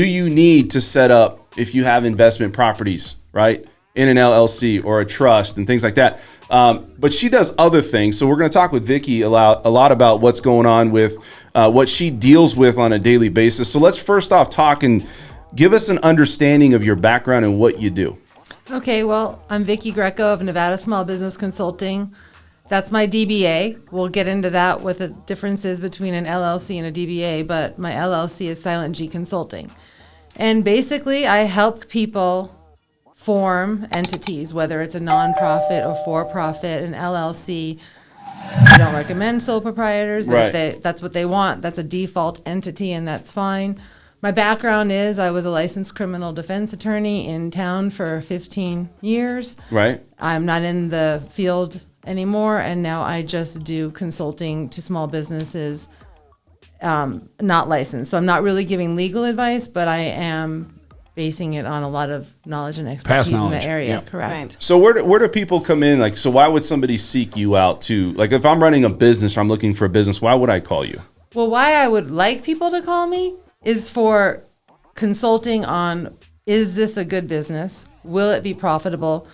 do you need to set up, if you have investment properties, right, in an LLC or a trust and things like that? But she does other things. So we're going to talk with Vicki a lot about what's going on with what she deals with on a daily basis. So let's first off talk and give us an understanding of your background and what you do. Okay, well, I'm Vicki Greco of Nevada Small Business Consulting. That's my DBA. We'll get into that with the differences between an LLC and a DBA, but my LLC is Silent G Consulting. And basically, I help people form entities, whether it's a nonprofit or for-profit, an LLC. I don't recommend sole proprietors, but if that's what they want, that's a default entity, and that's fine. My background is I was a licensed criminal defense attorney in town for 15 years. Right. I'm not in the field anymore, and now I just do consulting to small businesses, not licensed. So I'm not really giving legal advice, but I am basing it on a lot of knowledge and expertise in the area. Yep. Correct. Right. So where do people come in? Like, so why would somebody seek you out to, like, if I'm running a business or I'm looking for a business, why would I call you? Well, why I would like people to call me is for consulting on, is this a good business? Will it be profitable?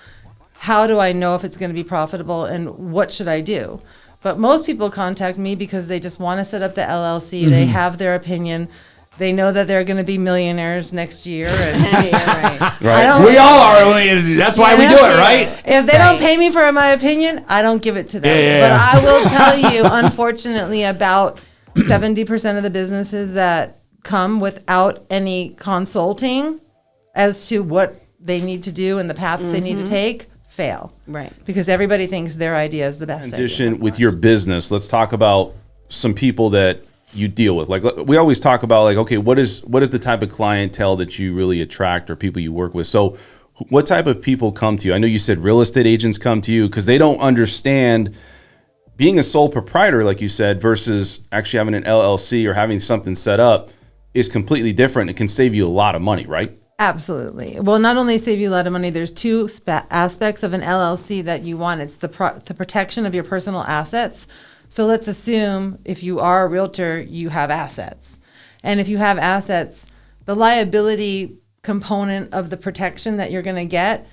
How do I know if it's going to be profitable, and what should I do? But most people contact me because they just want to set up the LLC. Mm-hmm. They have their opinion. They know that they're going to be millionaires next year. And right. We all are. That's why we do it, right? If they don't pay me for my opinion, I don't give it to them. But I will tell you, unfortunately, about 70% of the businesses that come without any consulting as to what they need to do and the paths they need to take fail. Right. Because everybody thinks their idea is the best Transition idea. with your business. Let's talk about some people that you deal with. Like, we always talk about, like, okay, what is the type of clientele that you really attract or people you work with? So what type of people come to you? I know you said real estate agents come to you because they don't understand being a sole proprietor, like you said, versus actually having an LLC or having something set up is completely different. It can save you a lot of money, right? Absolutely. Well, not only save you a lot of money, there's two aspects of an LLC that you want. It's the protection of your personal assets. So let's assume if you are a realtor, you have assets. And if you have assets, the liability component of the protection that you're going to get,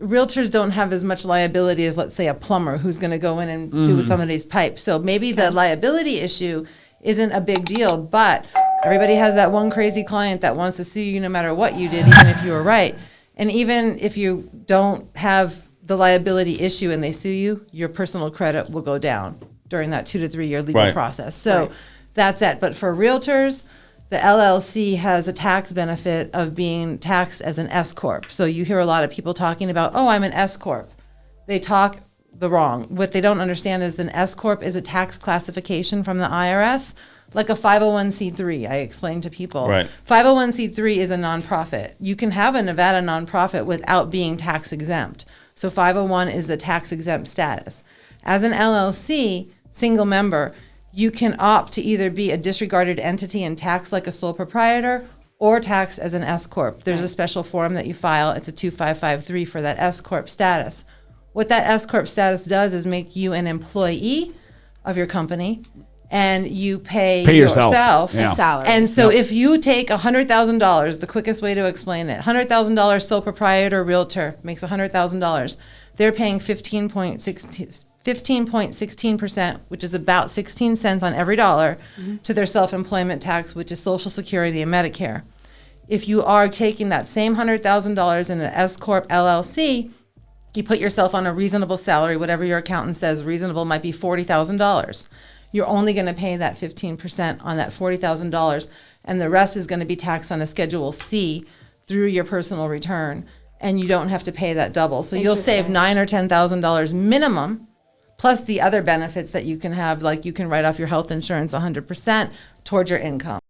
realtors don't have as much liability as, let's say, a plumber who's going to go in and do somebody's pipe. So maybe the liability issue isn't a big deal, but everybody has that one crazy client that wants to sue you no matter what you did, even if you were right. And even if you don't have the liability issue and they sue you, your personal credit will go down during that 2 to 3 year legal process. So that's it. But for realtors, the LLC has a tax benefit of being taxed as an S Corp. So you hear a lot of people talking about, oh, I'm an S Corp. They talk the wrong. What they don't understand is an S Corp is a tax classification from the IRS, like a 501c3. I explain to people. Right. 501c3 is a nonprofit. You can have a Nevada nonprofit without being tax exempt. So 501 is the tax exempt status. As an LLC, single member, you can opt to either be a disregarded entity and tax like a sole proprietor or tax as an S Corp. There's a special form that you file. It's a 2553 for that S Corp status. What that S Corp status does is make you an employee of your company, and you pay yourself a salary. And so if you take $100,000, the quickest way to explain it, $100,000 sole proprietor realtor makes $100,000. They're paying 15.16%, which is about 16 cents on every dollar, to their self-employment tax, which is Social Security and Medicare. If you are taking that same $100,000 in an S Corp LLC, you put yourself on a reasonable salary, whatever your accountant says reasonable might be $40,000. You're only going to pay that 15% on that $40,000, and the rest is going to be taxed on a Schedule C through your personal return, and you don't have to pay that double. So you'll save $9,000 or $10,000 minimum, plus the other benefits that you can have, like you can write off your health insurance 100% towards your income.